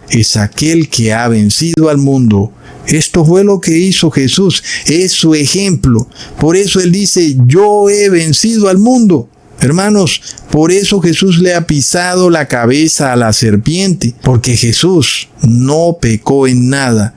es aquel que ha vencido al mundo. Esto fue lo que hizo Jesús, es su ejemplo. Por eso Él dice, yo he vencido al mundo. Hermanos, por eso Jesús le ha pisado la cabeza a la serpiente, porque Jesús no pecó en nada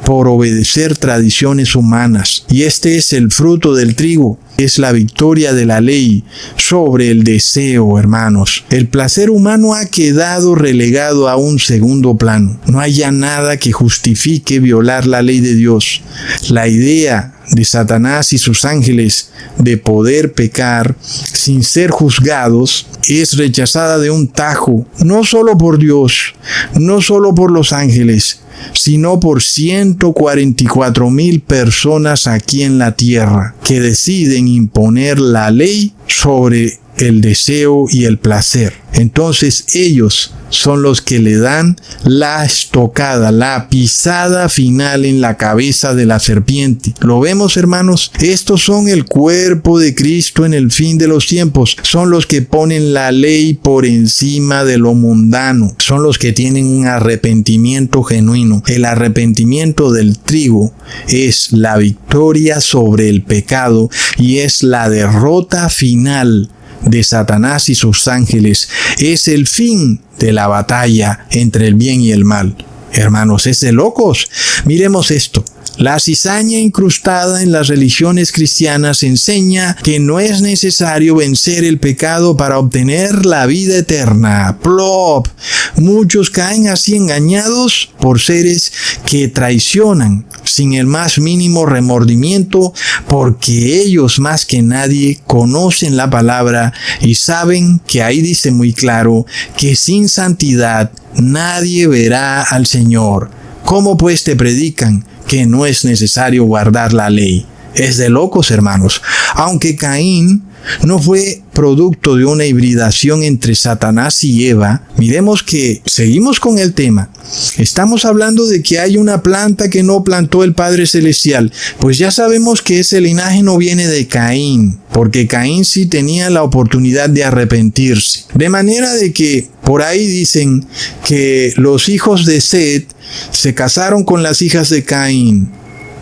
por obedecer tradiciones humanas. Y este es el fruto del trigo, es la victoria de la ley sobre el deseo, hermanos. El placer humano ha quedado relegado a un segundo plano. No hay ya nada que justifique violar la ley de Dios. La idea de Satanás y sus ángeles de poder pecar sin ser juzgados es rechazada de un tajo, no solo por Dios, no solo por los ángeles, sino por 144,000 personas aquí en la tierra que deciden imponer la ley sobre el deseo y el placer. Entonces ellos son los que le dan la estocada, la pisada final en la cabeza de la serpiente. ¿Lo vemos, hermanos? Estos son el cuerpo de Cristo en el fin de los tiempos. Son los que ponen la ley por encima de lo mundano. Son los que tienen un arrepentimiento genuino. El arrepentimiento del trigo es la victoria sobre el pecado y es la derrota final de Satanás y sus ángeles. Es el fin de la batalla entre el bien y el mal. Hermanos, es de locos. Miremos esto. La cizaña incrustada en las religiones cristianas enseña que no es necesario vencer el pecado para obtener la vida eterna. ¡Plop! Muchos caen así engañados por seres que traicionan sin el más mínimo remordimiento, porque ellos más que nadie conocen la palabra y saben que ahí dice muy claro que sin santidad nadie verá al Señor. ¿Cómo pues te predican que no es necesario guardar la ley? Es de locos, hermanos. Aunque Caín no fue producto de una hibridación entre Satanás y Eva, miremos que seguimos con el tema. Estamos hablando de que hay una planta que no plantó el Padre Celestial. Pues ya sabemos que ese linaje no viene de Caín, porque Caín sí tenía la oportunidad de arrepentirse. De manera de que por ahí dicen que los hijos de Set se casaron con las hijas de Caín.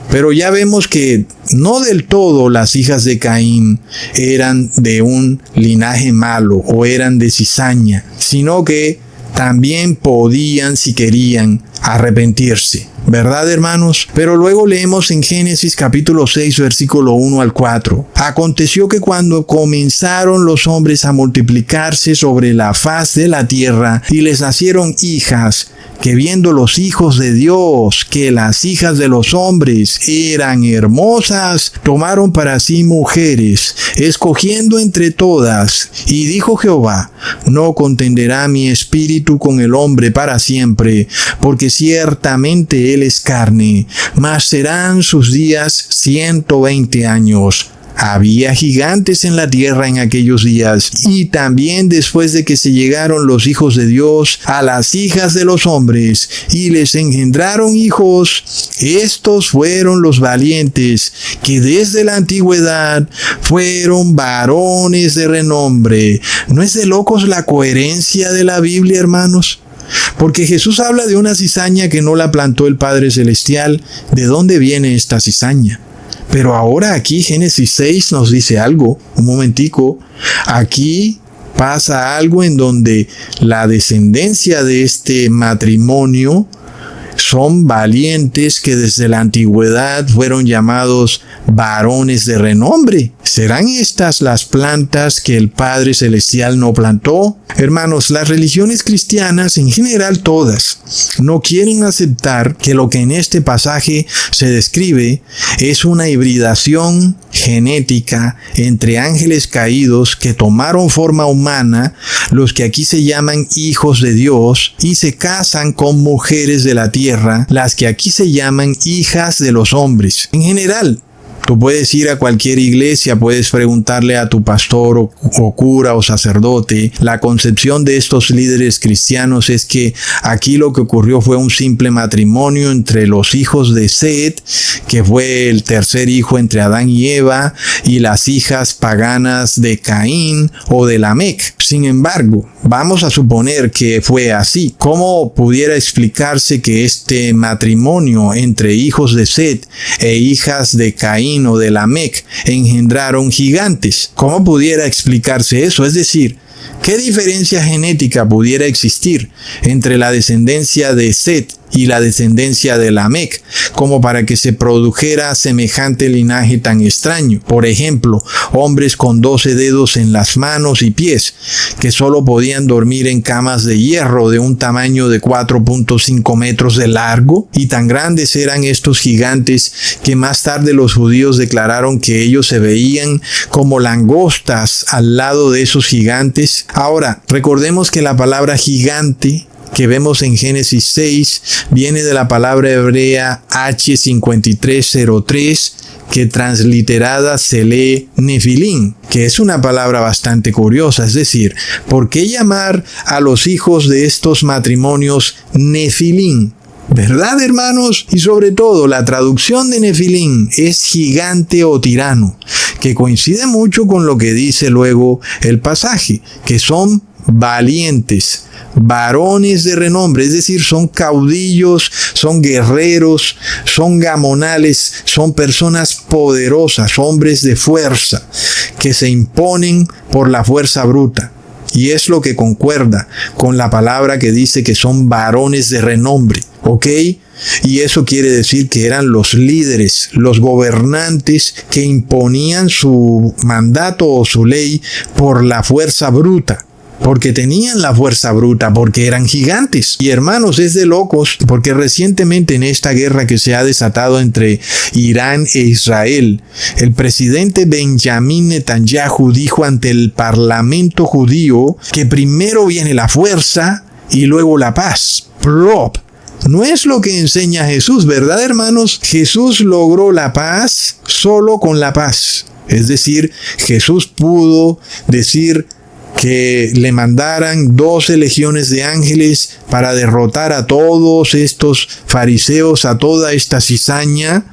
Pero ya vemos que no del todo las hijas de Caín eran de un linaje malo o eran de cizaña, sino que también podían, si querían, arrepentirse. ¿Verdad, hermanos? Pero luego leemos en Génesis capítulo 6, versículo 1 al 4. Aconteció que cuando comenzaron los hombres a multiplicarse sobre la faz de la tierra y les nacieron hijas, que viendo los hijos de Dios que las hijas de los hombres eran hermosas, tomaron para sí mujeres, escogiendo entre todas. Y dijo Jehová, no contenderá mi espíritu con el hombre para siempre, porque ciertamente él es carne, mas serán sus días 120 años. Había gigantes en la tierra en aquellos días, y también después de que se llegaron los hijos de Dios a las hijas de los hombres, y les engendraron hijos, estos fueron los valientes, que desde la antigüedad fueron varones de renombre. ¿No es de locos la coherencia de la Biblia, hermanos? Porque Jesús habla de una cizaña que no la plantó el Padre Celestial. ¿De dónde viene esta cizaña? Pero ahora aquí Génesis 6 nos dice algo, un momentico, aquí pasa algo en donde la descendencia de este matrimonio son valientes que desde la antigüedad fueron llamados varones de renombre. ¿Serán estas las plantas que el Padre Celestial no plantó? Hermanos, las religiones cristianas, en general todas, no quieren aceptar que lo que en este pasaje se describe es una hibridación genética entre ángeles caídos que tomaron forma humana, los que aquí se llaman hijos de Dios, y se casan con mujeres de la tierra, las que aquí se llaman hijas de los hombres. En general, Tú puedes ir a cualquier iglesia, puedes preguntarle a tu pastor o cura o sacerdote. La concepción de estos líderes cristianos es que aquí lo que ocurrió fue un simple matrimonio entre los hijos de Set, que fue el tercer hijo entre Adán y Eva, y las hijas paganas de Caín o de Lamec. Sin embargo, vamos a suponer que fue así. ¿Cómo pudiera explicarse que este matrimonio entre hijos de Set e hijas de Caín o de Lamec engendraron gigantes? ¿Cómo pudiera explicarse eso? Es decir, ¿qué diferencia genética pudiera existir entre la descendencia de Set y la descendencia de Lamec, como para que se produjera semejante linaje tan extraño? Por ejemplo, hombres con 12 dedos en las manos y pies, que solo podían dormir en camas de hierro de un tamaño de 4.5 metros de largo, y tan grandes eran estos gigantes que más tarde los judíos declararon que ellos se veían como langostas al lado de esos gigantes. Ahora, recordemos que la palabra gigante que vemos en Génesis 6 viene de la palabra hebrea H5303, que transliterada se lee Nefilim, que es una palabra bastante curiosa. Es decir, ¿por qué llamar a los hijos de estos matrimonios Nefilim? ¿Verdad, hermanos? Y sobre todo, la traducción de Nefilim es gigante o tirano, que coincide mucho con lo que dice luego el pasaje, que son valientes, varones de renombre, es decir, son caudillos, son guerreros, son gamonales, son personas poderosas, hombres de fuerza, que se imponen por la fuerza bruta. Y es lo que concuerda con la palabra que dice que son varones de renombre, ¿ok? Y eso quiere decir que eran los líderes, los gobernantes que imponían su mandato o su ley por la fuerza bruta. Porque tenían la fuerza bruta, porque eran gigantes. Y hermanos, es de locos, porque recientemente en esta guerra que se ha desatado entre Irán e Israel, el presidente Benjamín Netanyahu dijo ante el parlamento judío que primero viene la fuerza y luego la paz. Plop. No es lo que enseña Jesús, ¿verdad, hermanos? Jesús logró la paz solo con la paz. Es decir, Jesús pudo decir que le mandaran 12 legiones de ángeles para derrotar a todos estos fariseos, a toda esta cizaña,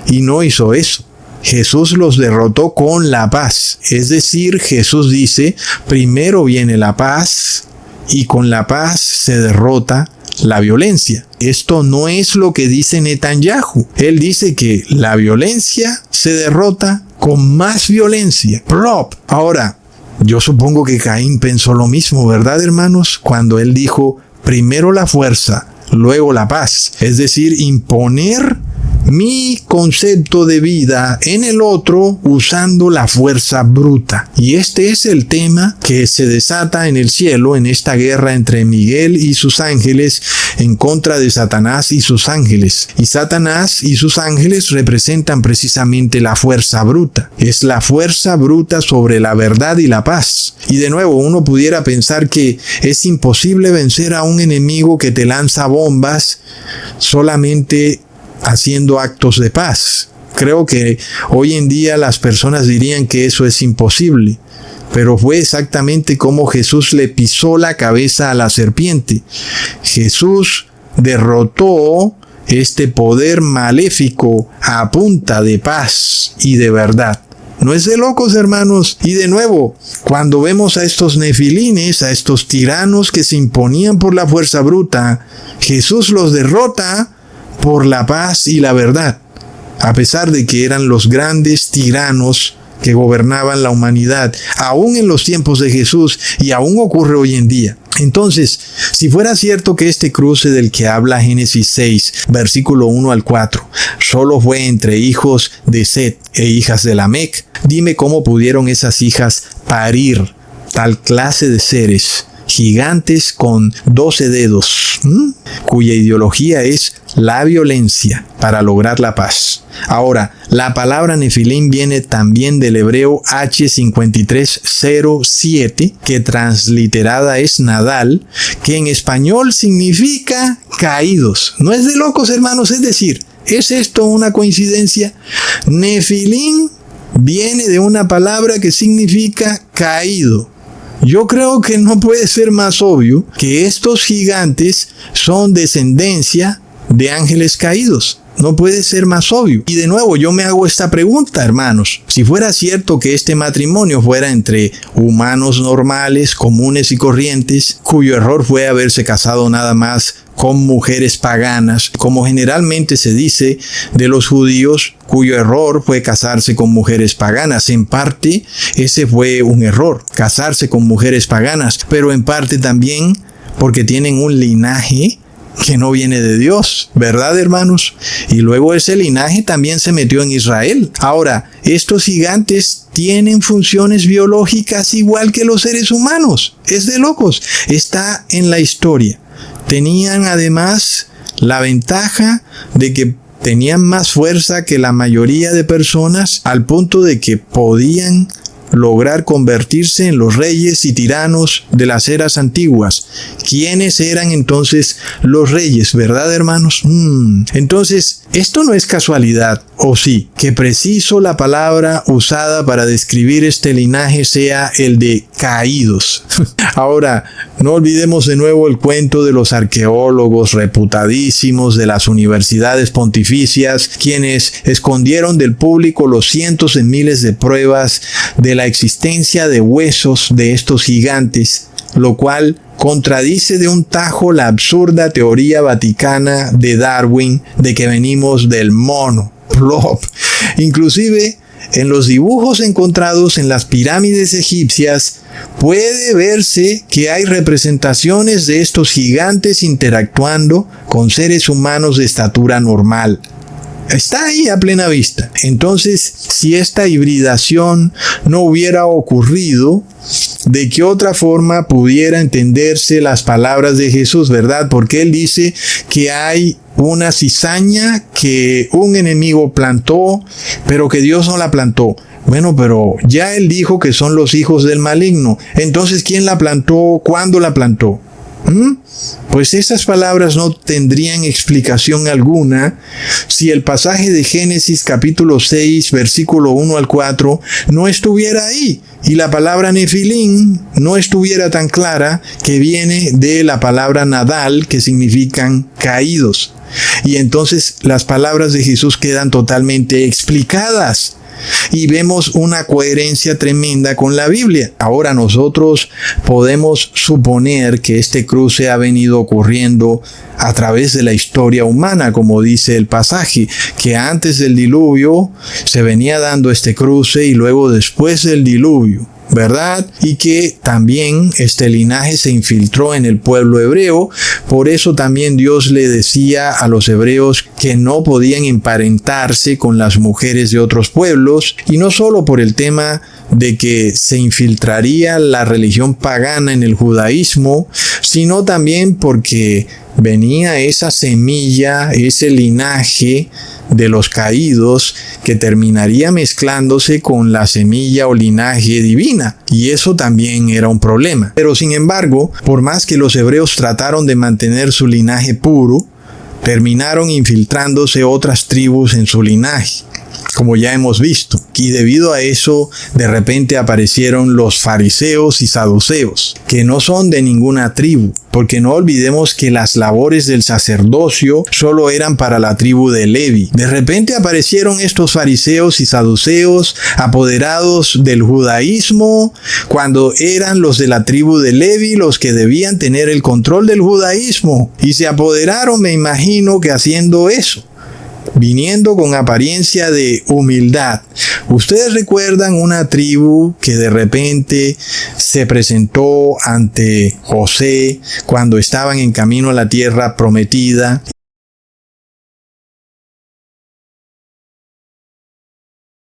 y no hizo eso. Jesús los derrotó con la paz. Es decir, Jesús dice, primero viene la paz y con la paz se derrota la violencia. Esto no es lo que dice Netanyahu. Él dice que la violencia se derrota con más violencia. Plop. Ahora, yo supongo que Caín pensó lo mismo, ¿verdad, hermanos? Cuando él dijo, primero la fuerza, luego la paz. Es decir, imponer mi concepto de vida en el otro usando la fuerza bruta. Y este es el tema que se desata en el cielo en esta guerra entre Miguel y sus ángeles en contra de Satanás y sus ángeles. Y Satanás y sus ángeles representan precisamente la fuerza bruta. Es la fuerza bruta sobre la verdad y la paz. Y de nuevo, uno pudiera pensar que es imposible vencer a un enemigo que te lanza bombas solamente haciendo actos de paz. Creo que hoy en día las personas dirían que eso es imposible, pero fue exactamente como Jesús le pisó la cabeza a la serpiente. Jesús derrotó este poder maléfico a punta de paz y de verdad. No es de locos, hermanos. Y de nuevo, cuando vemos a estos nefilines, a estos tiranos que se imponían por la fuerza bruta, Jesús los derrota por la paz y la verdad, a pesar de que eran los grandes tiranos que gobernaban la humanidad, aún en los tiempos de Jesús, y aún ocurre hoy en día. Entonces, si fuera cierto que este cruce del que habla Génesis 6, versículo 1 al 4, solo fue entre hijos de Set e hijas de Lamec, dime cómo pudieron esas hijas parir tal clase de seres, gigantes con 12 dedos, cuya ideología es la violencia para lograr la paz. Ahora, la palabra Nefilim viene también del hebreo H5307, que transliterada es Nadal, que en español significa caídos. No es de locos, hermanos, es decir, ¿Es esto una coincidencia? Nefilim viene de una palabra que significa caído. Yo creo que no puede ser más obvio que estos gigantes son descendencia de ángeles caídos. No puede ser más obvio. Y de nuevo, yo me hago esta pregunta, hermanos. Si fuera cierto que este matrimonio fuera entre humanos normales, comunes y corrientes, cuyo error fue haberse casado nada más con mujeres paganas, como generalmente se dice de los judíos, cuyo error fue casarse con mujeres paganas. En parte, ese fue un error, casarse con mujeres paganas, pero en parte también porque tienen un linaje que no viene de Dios, ¿verdad, hermanos? Y luego ese linaje también se metió en Israel. Ahora, estos gigantes tienen funciones biológicas igual que los seres humanos. Es de locos. Está en la historia. Tenían además la ventaja de que tenían más fuerza que la mayoría de personas, al punto de que podían lograr convertirse en los reyes y tiranos de las eras antiguas. ¿Quiénes eran entonces los reyes, verdad, hermanos? Entonces, esto no es casualidad, ¿o sí? Que preciso la palabra usada para describir este linaje sea el de caídos. Ahora, no olvidemos de nuevo el cuento de los arqueólogos reputadísimos de las universidades pontificias, quienes escondieron del público los cientos de miles de pruebas de la existencia de huesos de estos gigantes, lo cual contradice de un tajo la absurda teoría vaticana de Darwin de que venimos del mono. Plop. Inclusive, en los dibujos encontrados en las pirámides egipcias, puede verse que hay representaciones de estos gigantes interactuando con seres humanos de estatura normal. Está ahí a plena vista. Entonces, si esta hibridación no hubiera ocurrido, ¿de qué otra forma pudiera entenderse las palabras de Jesús, verdad? Porque Él dice que hay una cizaña que un enemigo plantó, pero que Dios no la plantó. Bueno, pero ya Él dijo que son los hijos del maligno. Entonces, ¿quién la plantó? ¿Cuándo la plantó? Pues esas palabras no tendrían explicación alguna si el pasaje de Génesis capítulo 6, versículo 1 al 4 no estuviera ahí y la palabra Nefilim no estuviera tan clara, que viene de la palabra Nadal, que significan caídos. Y entonces las palabras de Jesús quedan totalmente explicadas. Y vemos una coherencia tremenda con la Biblia. Ahora nosotros podemos suponer que este cruce ha venido ocurriendo a través de la historia humana, como dice el pasaje, que antes del diluvio se venía dando este cruce y luego después del diluvio, ¿verdad? Y que también este linaje se infiltró en el pueblo hebreo. Por eso también Dios le decía a los hebreos que no podían emparentarse con las mujeres de otros pueblos, y no solo por el tema de que se infiltraría la religión pagana en el judaísmo, sino también porque venía esa semilla, ese linaje de los caídos que terminaría mezclándose con la semilla o linaje divina, y eso también era un problema. Pero sin embargo, por más que los hebreos trataron de mantener su linaje puro, terminaron infiltrándose otras tribus en su linaje, como ya hemos visto. Y debido a eso, de repente aparecieron los fariseos y saduceos, que no son de ninguna tribu, porque no olvidemos que las labores del sacerdocio solo eran para la tribu de Levi. De repente aparecieron estos fariseos y saduceos apoderados del judaísmo, cuando eran los de la tribu de Levi los que debían tener el control del judaísmo, y se apoderaron, me imagino que haciendo eso, viniendo con apariencia de humildad. Ustedes recuerdan una tribu que de repente se presentó ante José cuando estaban en camino a la tierra prometida